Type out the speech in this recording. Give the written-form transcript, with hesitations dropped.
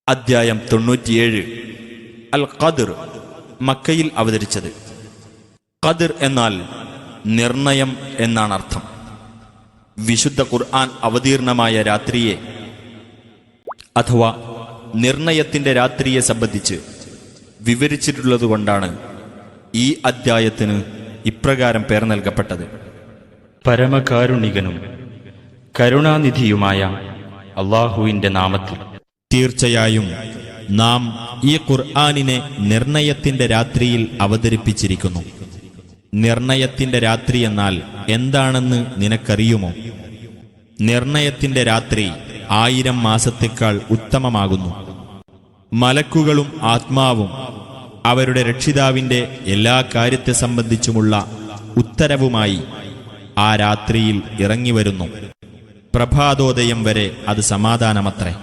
അദ്ധ്യായം 97 അൽ ഖദ്ർ മക്കയിൽ അവതരിച്ചത്. ഖദ്ർ എന്നാൽ നിർണയം എന്നാണ് അർത്ഥം. വിശുദ്ധ ഖുർആൻ അവതീർണമായ രാത്രിയെ അഥവാ നിർണയത്തിന്റെ രാത്രിയെ സംബന്ധിച്ച് വിവരിച്ചിട്ടുള്ളതുകൊണ്ടാണ് ഈ അദ്ധ്യായത്തിന് ഇപ്രകാരം പേർ നൽകപ്പെട്ടത്. പരമകാരുണികനും കരുണാനിധിയുമായ അല്ലാഹുവിന്റെ നാമത്തിൽ. തീർച്ചയായും നാം ഈ ഖുർആനിനെ നിർണയത്തിന്റെ രാത്രിയിൽ അവതരിപ്പിച്ചിരിക്കുന്നു. നിർണയത്തിന്റെ രാത്രി എന്നാൽ എന്താണെന്ന് നിനക്കറിയുമോ? നിർണയത്തിന്റെ രാത്രി 1000 മാസത്തേക്കാൾ ഉത്തമമാകുന്നു. മലക്കുകളും ആത്മാവും അവരുടെ രക്ഷിതാവിന്റെ എല്ലാ കാര്യത്തെ സംബന്ധിച്ചുമുള്ള ഉത്തരവുമായി ആ രാത്രിയിൽ ഇറങ്ങിവരുന്നു. പ്രഭാതോദയം വരെ അത് സമാധാനമത്രേ.